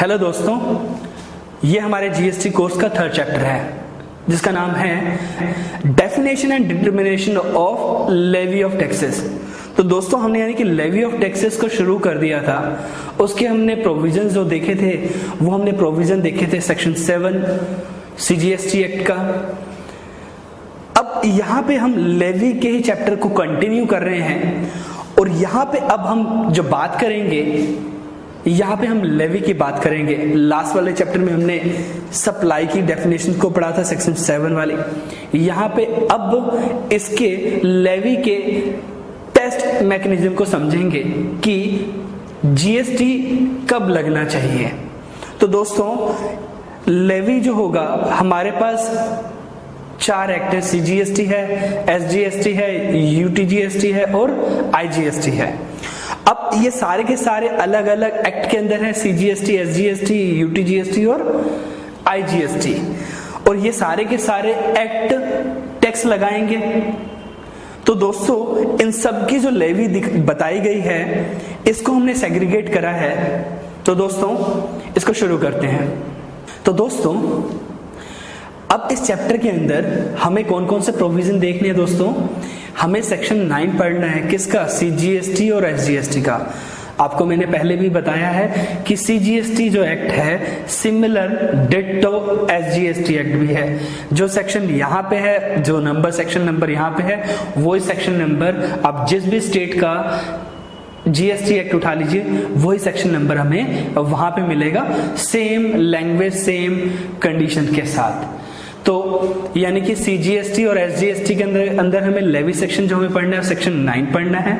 Hello दोस्तों, ये हमारे जीएसटी कोर्स का थर्ड चैप्टर है जिसका नाम है definition and determination of levy of taxes. तो दोस्तों हमने यानी कि लेवी ऑफ टैक्सेस को शुरू कर दिया था। उसके हमने प्रोविजन जो देखे थे वो हमने प्रोविजन देखे थे सेक्शन 7 सीजीएसटी एक्ट का। अब यहाँ पे हम लेवी के ही चैप्टर को कंटिन्यू कर रहे हैं और यहाँ पे अब हम जो बात करेंगे, यहाँ पे हम लेवी की बात करेंगे। लास्ट वाले चैप्टर में हमने सप्लाई की डेफिनेशन को पढ़ा था सेक्शन 7 वाली। यहाँ पे अब इसके लेवी के टेस्ट मैकेनिज्म को समझेंगे कि जीएसटी कब लगना चाहिए। तो दोस्तों लेवी जो होगा, हमारे पास 4 एक्ट है, सीजीएसटी है, एसजीएसटी है, यूटीजीएसटी है और आईजीएसटी है। अब ये सारे के सारे अलग अलग एक्ट के अंदर है, सीजीएसटी, एसजीएसटी, यूटीजीएसटी और आईजीएसटी। और ये सारे के सारे एक्ट टैक्स लगाएंगे। तो दोस्तों इन सब की जो लेवी बताई गई है इसको हमने सेग्रीगेट करा है। तो दोस्तों इसको शुरू करते हैं। तो दोस्तों अब इस चैप्टर के अंदर हमें कौन कौन से प्रोविजन देखने हैं दोस्तों। हमें सेक्शन 9 पढ़ना है, किसका, सीजीएसटी और एसजीएसटी का। आपको मैंने पहले भी बताया है कि सीजीएसटी जो एक्ट है सिमिलर डिट्टो एसजीएसटी एक्ट भी है। जो सेक्शन यहाँ पे है, जो नंबर सेक्शन नंबर यहाँ पे है, वही सेक्शन नंबर आप जिस भी स्टेट का जीएसटी एक्ट उठा लीजिए वही सेक्शन नंबर हमें वहां पे मिलेगा, सेम लैंग्वेज सेम कंडीशन के साथ। तो यानी कि सीजीएसटी और एसजीएसटी के अंदर हमें लेवी सेक्शन जो हमें पढ़ना है सेक्शन 9 पढ़ना है।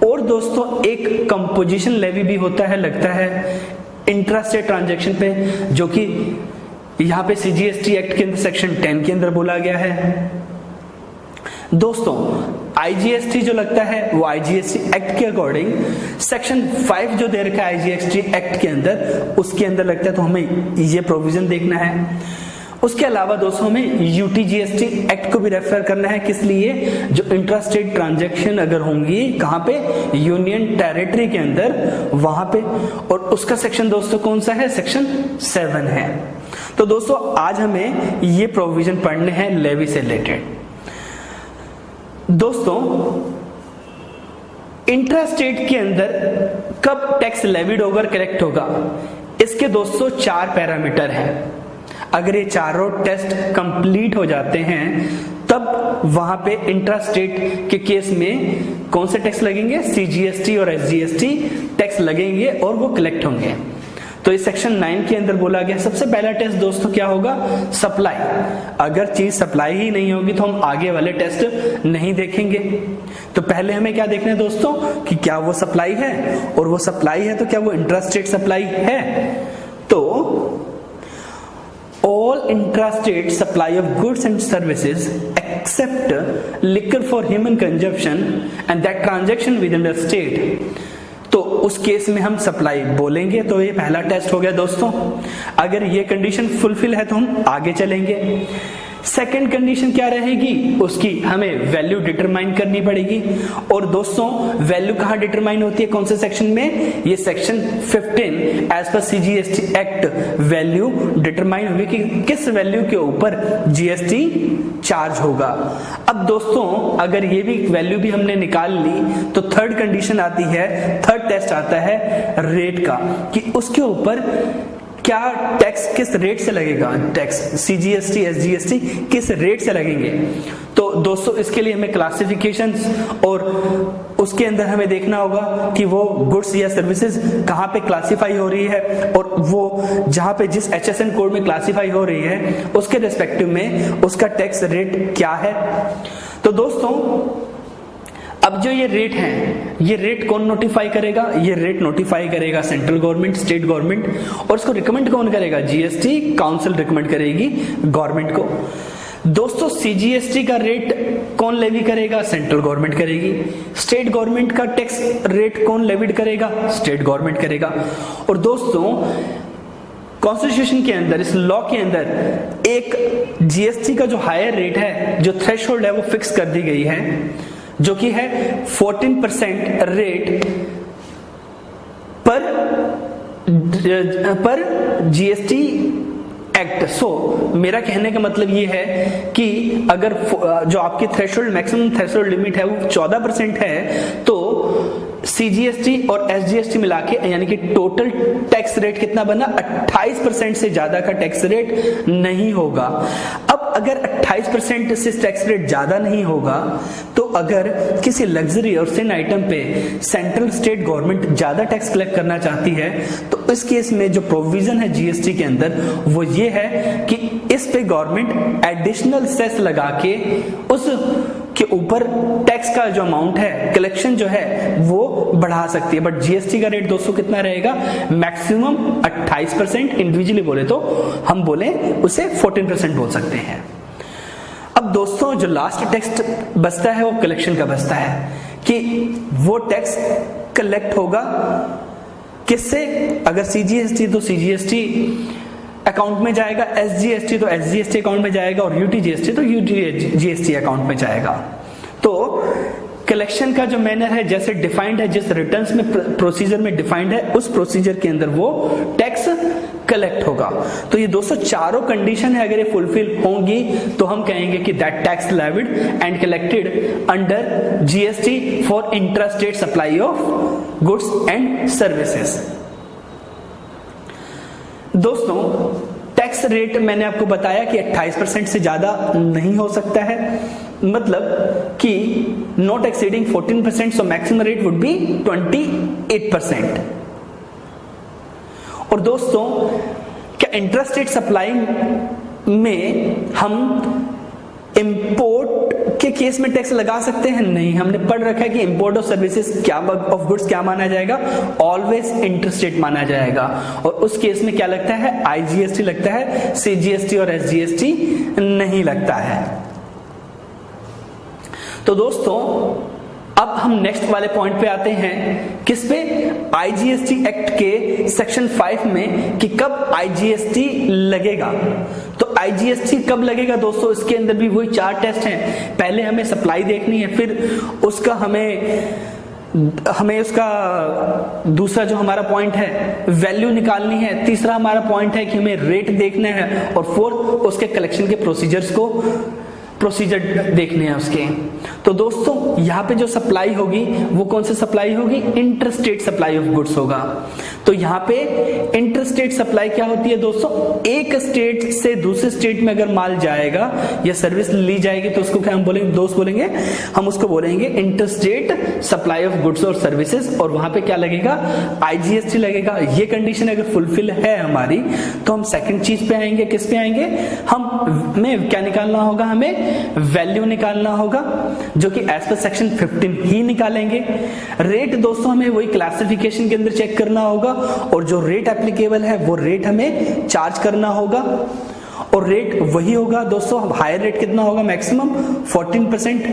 और दोस्तों एक कंपोजिशन लेवी भी होता है, लगता है इंट्रास्टेट ट्रांजैक्शन पे, जो कि यहाँ पे सीजीएसटी एक्ट के अंदर सेक्शन 10 के अंदर बोला गया है। दोस्तों आईजीएसटी जो लगता है वो आईजीएसटी एक्ट के अकॉर्डिंग सेक्शन 5 जो दे रखा है आईजीएसटी एक्ट के अंदर, उसके अंदर लगता है, तो हमें ये प्रोविजन देखना है। उसके अलावा दोस्तों हमें यूटीजीएसटी एक्ट को भी रेफर करना है। किस लिए? जो इंट्रास्टेट ट्रांजैक्शन अगर होंगी कहां पे, यूनियन टेरिटरी के अंदर, वहां पे। और उसका सेक्शन दोस्तों कौन सा है, सेक्शन 7 है। तो दोस्तों आज हमें ये प्रोविजन पढ़ने हैं लेवी से रिलेटेड। दोस्तों इंट्रास्टेट के अंदर कब टैक्स लेविड होगा, कलेक्ट होगा, इसके दोस्तों 4 पैरामीटर हैं। अगर ये चारों टेस्ट कंप्लीट हो जाते हैं तब वहां पे इंट्रास्टेट के केस में कौन से टैक्स लगेंगे, सीजीएसटी और एसजीएसटी टैक्स लगेंगे और वो कलेक्ट होंगे। तो इस सेक्शन 9 के अंदर बोला गया सबसे पहला टेस्ट दोस्तों क्या होगा, सप्लाई। अगर चीज सप्लाई ही नहीं होगी तो हम आगे वाले टेस्ट नहीं देखेंगे। तो पहले हमें क्या देखना है दोस्तों कि क्या वो सप्लाई है, और वो सप्लाई है तो क्या वो इंट्रास्टेट सप्लाई है। तो all intrastate supply of goods and services except liquor for human consumption and that transaction within the state, तो उस केस में हम सप्लाई बोलेंगे। तो ये पहला टेस्ट हो गया दोस्तों। अगर ये कंडीशन फुलफिल है तो हम आगे चलेंगे। सेकेंड कंडीशन क्या रहेगी, उसकी हमें वैल्यू डिटरमाइन करनी पड़ेगी। और दोस्तों वैल्यू कहां डिटरमाइन होती है, कौन से सेक्शन में, ये section 15 as per CGST act value determine होगी कि किस वैल्यू के ऊपर जीएसटी चार्ज होगा। अब दोस्तों अगर ये भी वैल्यू भी हमने निकाल ली तो थर्ड कंडीशन आती है, थर्ड टेस्ट आता है रेट का, कि उसके ऊपर क्या टैक्स किस रेट से लगेगा, टैक्स सीजीएसटी एसजीएसटी किस रेट से लगेंगे। तो दोस्तों इसके लिए हमें क्लासिफिकेशंस और उसके अंदर हमें देखना होगा कि वो गुड्स या सर्विसेज कहाँ पे क्लासिफाई हो रही है, और वो जहाँ पे जिस एचएसएन कोड में क्लासिफाई हो रही है उसके रेस्पेक्टिव में उसका टैक्स रेट क्या है। तो दोस्तों अब जो ये रेट है, ये रेट कौन नोटिफाई करेगा, ये रेट नोटिफाई करेगा सेंट्रल गवर्नमेंट, स्टेट गवर्नमेंट। और इसको रिकमेंड कौन करेगा, जीएसटी काउंसिल रिकमेंड करेगी गवर्नमेंट को। दोस्तों सीजीएसटी का रेट कौन लेवी करेगा, सेंट्रल गवर्नमेंट करेगी। स्टेट गवर्नमेंट का टैक्स रेट कौन लेविड करेगा, स्टेट गवर्नमेंट करेगा। और दोस्तों कॉन्स्टिट्यूशन के अंदर, इस लॉ के अंदर एक जीएसटी का जो हायर रेट है, जो थ्रेशोल्ड है, वो फिक्स कर दी गई है, जो कि है 14% रेट पर पर जीएसटी एक्ट। सो मेरा कहने का मतलब ये है कि अगर जो आपकी थ्रेशोल्ड मैक्सिमम थ्रेशोल्ड लिमिट है वो 14% है, तो सीजीएसटी और एसजीएसटी मिला के यानी कि टोटल टैक्स रेट कितना बना, 28% से ज्यादा का टैक्स रेट नहीं होगा। अब अगर 28% से टैक्स रेट ज्यादा नहीं होगा, तो अगर किसी लग्जरी और सिन आइटम पे सेंट्रल स्टेट गवर्नमेंट ज्यादा टैक्स कलेक्ट करना चाहती है, तो इस केस में जो प्रोविजन है जीएसटी के अंदर वो ये है कि इस पे गवर्नमेंट एडिशनल सेस लगा के उस के ऊपर टैक्स का जो अमाउंट है, कलेक्शन जो है वो बढ़ा सकती है। बट जीएसटी का रेट दोस्तों कितना रहेगा, मैक्सिमम 28%, इंडिविजुअली बोले तो हम बोले उसे 14% बोल सकते हैं। अब दोस्तों जो लास्ट टैक्स बचता है वो कलेक्शन का बचता है कि वो टैक्स कलेक्ट होगा किससे, अगर सीजीएसटी तो सीजीएसटी अकाउंट में जाएगा, एसजीएसटी तो एसजीएसटी अकाउंट में जाएगा, और यूटीजीएसटी तो यूटीजीएसटी अकाउंट में जाएगा। तो कलेक्शन का जो मैनर है जैसे डिफाइंड है, जिस रिटर्न्स में प्रोसीजर में डिफाइंड है, उस प्रोसीजर के अंदर वो टैक्स कलेक्ट होगा। तो ये दोस्तों चारों कंडीशन है, अगर ये फुलफिल होंगी तो हम कहेंगे कि that tax levied and collected under GST for intra state supply of goods and services. दोस्तों टैक्स रेट मैंने आपको बताया कि 28% से ज्यादा नहीं हो सकता है, मतलब कि not exceeding 14%, so maximum rate would be 28%। और दोस्तों क्या इंट्रास्टेट सप्लाई में हम इंपोर्ट के केस में टैक्स लगा सकते हैं? नहीं, हमने पढ़ रखा है कि इंपोर्ट ऑफ सर्विसेज क्या ऑफ गुड्स क्या माना जाएगा, ऑलवेज इंटरस्टेट माना जाएगा, और उस केस में क्या लगता है, आईजीएसटी लगता है, सीजीएसटी और एसजीएसटी नहीं लगता है। तो दोस्तों अब हम नेक्स्ट वाले पॉइंट पे आते हैं, किस पे, आईजीएसटी एक्ट के सेक्शन 5 में कि कब आईजीएसटी लगेगा। तो आईजीएसटी कब लगेगा दोस्तों, इसके अंदर भी वही 4 टेस्ट हैं। पहले हमें सप्लाई देखनी है, फिर उसका हमें उसका दूसरा जो हमारा पॉइंट है वैल्यू निकालनी है, तीसरा हमारा पॉइंट है कि हमें रेट देखना है, और फोर्थ उसके कलेक्शन के प्रोसीजर देखने हैं उसके। तो दोस्तों यहाँ पे जो सप्लाई होगी वो कौन सी सप्लाई होगी, इंटरस्टेट सप्लाई ऑफ गुड्स होगा। तो यहाँ पे इंटरस्टेट सप्लाई क्या होती है दोस्तों, एक स्टेट से दूसरे स्टेट में अगर माल जाएगा या सर्विस ली जाएगी तो उसको क्या हम बोलेंगे, दोस्त बोलेंगे, हम उसको बोलेंगे इंटरस्टेट सप्लाई ऑफ गुड्स और सर्विसेज, और वहां पे क्या लगेगा, आईजीएसटी लगेगा। ये कंडीशन अगर फुलफिल है हमारी तो हम सेकंड चीज पे आएंगे, किस पे आएंगे, हमें क्या निकालना होगा, हमें वैल्यू निकालना होगा, जो कि एज पर सेक्शन 15 ही निकालेंगे। रेट दोस्तों हमें वही क्लासिफिकेशन के अंदर चेक करना होगा, और जो रेट एप्लीकेबल है वो रेट हमें चार्ज करना होगा, और रेट वही होगा दोस्तों, हायर रेट कितना होगा, maximum 14%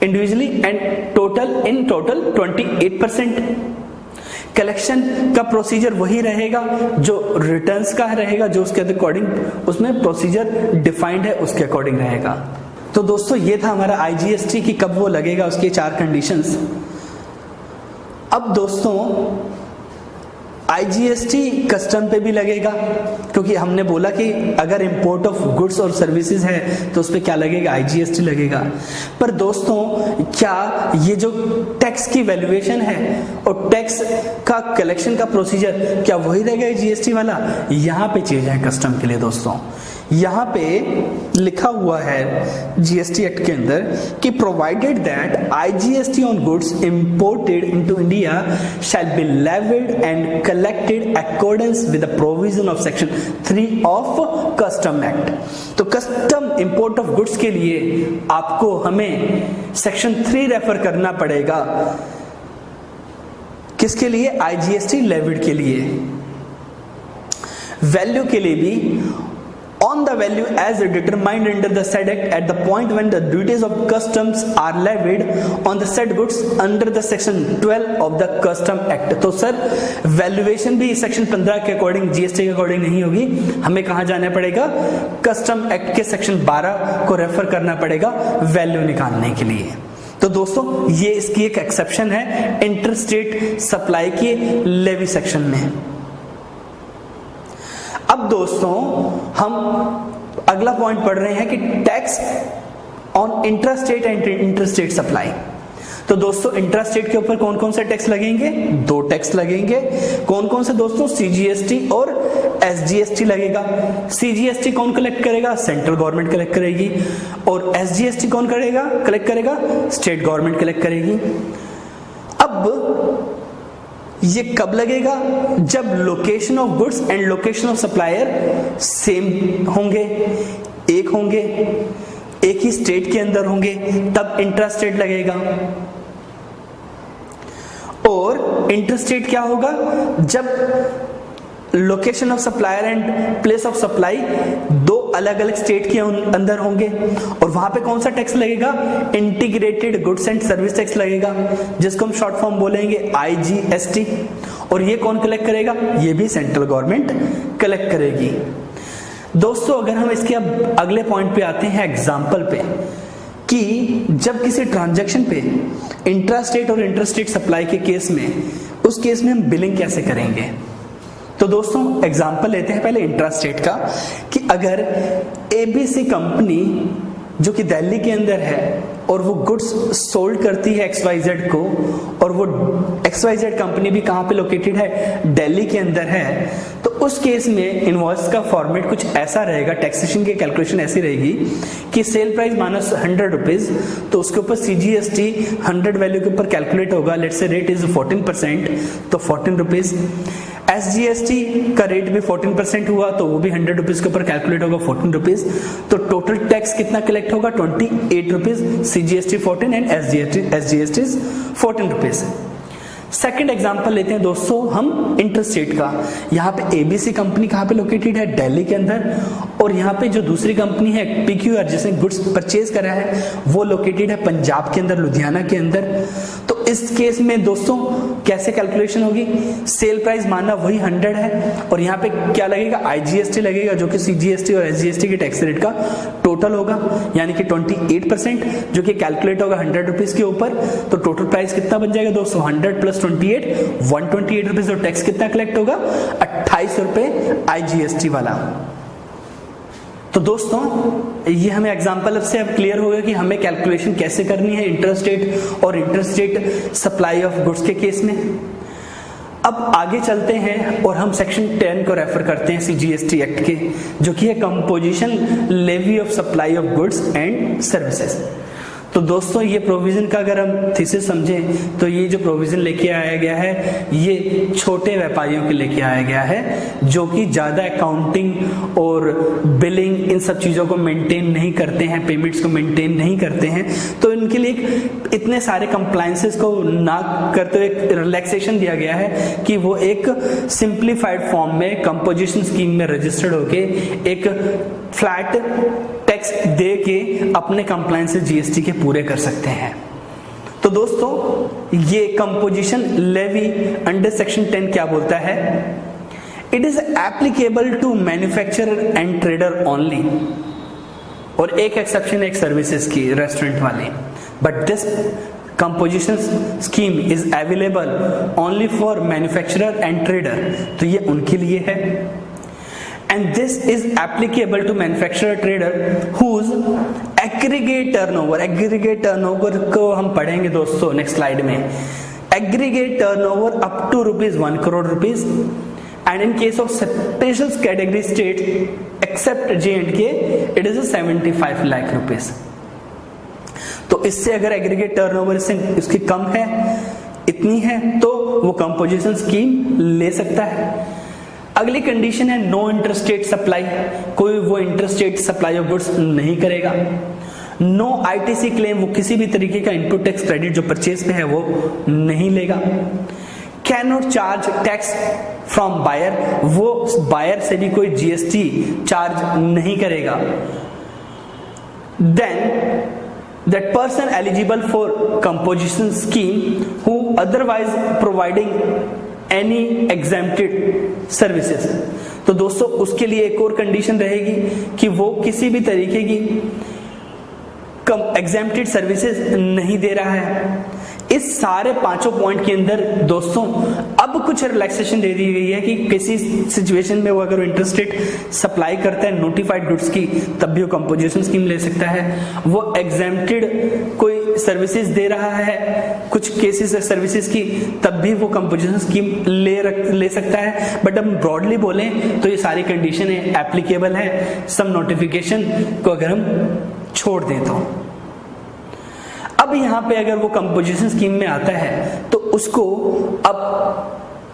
individually and total 28%। Collection का प्रोसीजर वही रहेगा जो रिटर्न्स का रहेगा, जो उसके अकॉर्डिंग उसमें प्रोसीजर डिफाइंड है उसके अकॉर्डिंग रहेगा। तो दोस्तों ये था हमारा आईजीएसटी की कब वो लगेगा, उसकी 4 कंडीशंस। अब दोस्तों आईजीएसटी कस्टम पे भी लगेगा, क्योंकि हमने बोला कि अगर इंपोर्ट ऑफ गुड्स और सर्विसेज है तो उस पे क्या लगेगा, आईजीएसटी लगेगा। पर दोस्तों क्या ये जो टैक्स की वैल्यूएशन है और टैक्स का कलेक्शन का प्रोसीजर क्या वही रहेगा जीएसटी वाला? यहाँ पे चीज है कस्टम के लिए दोस्तों, यहाँ पे लिखा हुआ है जीएसटी एक्ट के अंदर कि provided that IGST on goods imported into India shall be levied and collected accordance with the provision of section 3 of custom act. तो कस्टम इंपोर्ट ऑफ गुड्स के लिए आपको हमें सेक्शन 3 रेफर करना पड़ेगा, किसके लिए, आईजीएसटी लेविड के लिए। वैल्यू के लिए भी on the value as determined under the said act at the point when the duties of customs are levied on the said goods under the section 12 of the custom act। तो sir valuation भी section 15 के according, GST के according नहीं होगी, हमें कहां जाना पड़ेगा, कस्टम एक्ट के सेक्शन 12 को रेफर करना पड़ेगा वैल्यू निकालने के लिए। तो दोस्तों ये इसकी एक एक्सेप्शन है इंटरस्टेट सप्लाई के लेवी सेक्शन में। अब दोस्तों हम अगला पॉइंट पढ़ रहे हैं कि tax on intrastate and interstate supply. तो दोस्तों इंट्रास्टेट के ऊपर कौन कौन से टैक्स लगेंगे? 2 टैक्स लगेंगे। कौन कौन से दोस्तों? सीजीएसटी और एसजीएसटी लगेगा। सीजीएसटी कौन कलेक्ट करेगा? सेंट्रल गवर्नमेंट कलेक्ट करेगी। और एसजीएसटी कौन कलेक्ट करेगा? स्टेट गवर्नमेंट कलेक्ट करेगी। अब ये कब लगेगा? जब location of goods and location of supplier same होंगे, एक होंगे, एक ही स्टेट के अंदर होंगे, तब इंट्रास्टेट लगेगा। और इंटरस्टेट क्या होगा? जब location of supplier and place of supply 2 अलग अलग स्टेट के अंदर होंगे, और वहां पे कौन सा टैक्स लगेगा? Integrated goods and service tax लगेगा, जिसको हम शॉर्ट फॉर्म बोलेंगे आईजीएसटी। और ये कौन कलेक्ट करेगा? ये भी सेंट्रल गवर्नमेंट कलेक्ट करेगी। दोस्तों अगर हम इसके अब अगले पॉइंट पे आते हैं एग्जांपल पे, कि जब किसी ट्रांजैक्शन पे इंट्रास्टेट और इंटरस्टेट सप्लाई के केस में, उस केस में हम बिलिंग कैसे करेंगे। तो दोस्तों एग्जांपल लेते हैं पहले इंट्रास्टेट का, कि अगर एबीसी कंपनी जो कि दिल्ली के अंदर है और वो गुड्स सोल्ड करती है XYZ को, और वो XYZ कंपनी भी कहाँ पे लोकेटेड है? दिल्ली के अंदर है, तो उस केस में इनवॉइस का फॉर्मेट कुछ ऐसा रहेगा, टैक्सेशन की कैलकुलेशन ऐसी रहेगी कि सेल प्राइस माइनस 100 रुपीज, तो उसके ऊपर सीजीएसटी 100 वैल्यू के ऊपर कैलकुलेट होगा। लेट्स से रेट इज 14%, तो 14 रुपीज। एसजीएसटी का रेट भी 14% हुआ, तो वो भी 100 रुपीज के ऊपर कैलकुलेट होगा, 14 रुपीज। तो टोटल टैक्स कितना कलेक्ट होगा? 28 rupees. CGST 14 and SGST 14 rupees. Second example लेते हैं दोस्तों हम इंटरस्टेट का। यहाँ पे एबीसी कंपनी कहाँ पे लोकेटेड है? दिल्ली के अंदर, और यहाँ पे जो दूसरी कंपनी है पीक्यूआर जिसने गुड्स परचेज करा है, वो लोकेटेड है पंजाब के अंदर, लुधियाना के अंदर। तो इस केस में दोस्तों कैसे कैलकुलेशन होगी? सेल प्राइस माना वही 100 है, और यहाँ पे क्या लगेगा? आईजीएसटी लगेगा, जो कि सीजीएसटी और एसजीएसटी के टैक्स रेट का टोटल होगा, यानी कि 28%, जो कि कैलकुलेट होगा 100 रुपीज के ऊपर। तो टोटल प्राइस कितना बन जाएगा दोस्तों? 100 प्लस 28, 128 रुपीज। और टैक्स कितना कलेक्ट होगा? 28 रुपए आईजीएसटी वाला। तो दोस्तों ये हमें एग्जांपल से अब क्लियर हो गया कि हमें कैलकुलेशन कैसे करनी है इंटरस्टेट और इंटरस्टेट सप्लाई ऑफ गुड्स के केस में। अब आगे चलते हैं और हम सेक्शन 10 को रेफर करते हैं सीजीएसटी एक्ट के, जो कि है composition levy of supply of goods and services. तो दोस्तों ये प्रोविजन का अगर हम थीसिस समझें, तो ये जो प्रोविजन लेके आया गया है, ये छोटे व्यापारियों के लेके आया गया है, जो कि ज्यादा अकाउंटिंग और बिलिंग इन सब चीजों को मेंटेन नहीं करते हैं, पेमेंट्स को मेंटेन नहीं करते हैं। तो इनके लिए इतने सारे कंप्लायंसेस को ना करते हुए रिलैक्सेशन दिया गया है कि वो एक सिंप्लीफाइड फॉर्म में कंपोजिशन स्कीम में रजिस्टर्ड होके एक फ्लैट टैक्स दे के अपने कंप्लायंसेस जीएसटी के पूरे कर सकते हैं। तो दोस्तों ये कंपोजिशन लेवी अंडर सेक्शन 10 क्या बोलता है? It is applicable to manufacturer and trader only, और एक एक्सेप्शन एक सर्विसेज की, रेस्टोरेंट वाली। But this composition scheme is available only for manufacturer and trader, तो ये उनके लिए है। And this is applicable to manufacturer trader whose aggregate turnover, aggregate turnover को हम पढ़ेंगे दोस्तों नेक्स्ट स्लाइड में। aggregate turnover up to ₹1 crore, and in case of special category states except J&K it is 75 lakh rupees। तो इससे अगर aggregate turnover से उसकी कम है, इतनी है, तो वो कंपोजिशन स्कीम ले सकता है। अगली कंडीशन है नो इंटरस्टेट सप्लाई, कोई वो इंटरस्टेट सप्लाई ऑफ गुड्स नहीं करेगा। नो आईटीसी क्लेम, वो किसी भी तरीके का इनपुट टैक्स क्रेडिट जो परचेज पे है वो नहीं लेगा। Can not charge tax from buyer, वो बायर से भी कोई जीएसटी चार्ज नहीं करेगा। Then that person eligible for composition scheme who otherwise providing any exempted services। तो दोस्तों उसके लिए एक और कंडीशन रहेगी कि वो किसी भी तरीके की एग्जेम्प्टेड सर्विसेज नहीं दे रहा है। इस सारे पांचों पॉइंट के अंदर दोस्तों अब कुछ रिलैक्सेशन दे दी गई है कि किसी सिचुएशन में वो अगर इंटरेस्टेड सप्लाई करता है नोटिफाइड गुड्स की, तब भी वो कंपोजिशन स्कीम ले सकता है। वो एग्जेम्प्टेड कोई सर्विसेज दे रहा है कुछ केसेस सर्विसेज की, तब भी वो कंपोजिशन स्कीम ले सकता है। बट हम ब्रॉडली बोलें तो ये सारी कंडीशन एप्लीकेबल है सम नोटिफिकेशन को अगर हम छोड़ दें तो। अब यहां पे अगर वो कंपोजिशन स्कीम में आता है तो उसको अब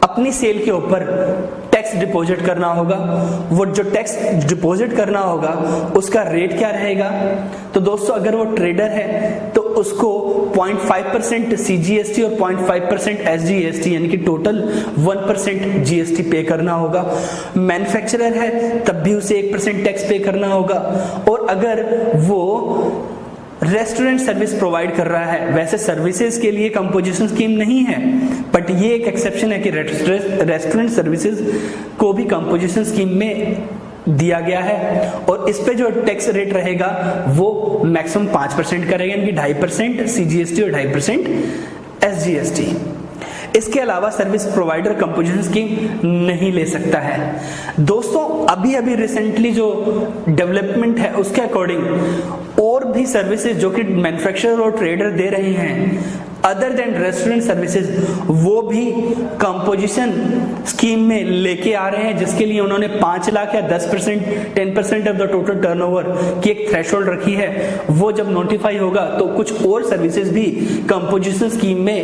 अपनी सेल के ऊपर टैक्स डिपॉजिट करना होगा। वो जो टैक्स डिपॉजिट करना होगा उसका रेट क्या रहेगा? तो दोस्तों अगर वो ट्रेडर है तो उसको 0.5% CGST और 0.5% SGST यानी कि टोटल 1% GST पे करना होगा। मैन्युफैक्चरर है तब भी उसे 1% टैक्स पे करना होगा। और अगर वो रेस्टोरेंट सर्विस प्रोवाइड कर रहा है, वैसे सर्विसेज के लिए कंपोजिशन स्कीम नहीं है, बट ये एक एक्सेप्शन है कि रेस्टोरेंट सर्विसेज को भी कंपोजिशन स्कीम में दिया गया है। और इस पे जो टैक्स रेट रहेगा वो मैक्सिमम 5% का रहेगा, यानी कि 2.5% CGST और 2.5% SGST। इसके अलावा सर्विस प्रोवाइडर कंपोजिशन स्कीम नहीं ले सकता है। दोस्तों अभी रिसेंटली जो डेवलपमेंट है उसके अकॉर्डिंग और भी सर्विसेज जो कि मैन्युफैक्चरर और ट्रेडर दे रहे हैं अदर देन रेस्टोरेंट सर्विसेज, वो भी कंपोजिशन स्कीम में लेके आ रहे हैं, जिसके लिए उन्होंने 5 लाख या 10% 10% ऑफ द टोटल टर्नओवर की एक थ्रेशोल्ड रखी है। वो जब नोटिफाई होगा तो कुछ और सर्विसेज भी कंपोजिशन स्कीम में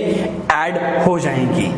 ऐड हो जाएंगी।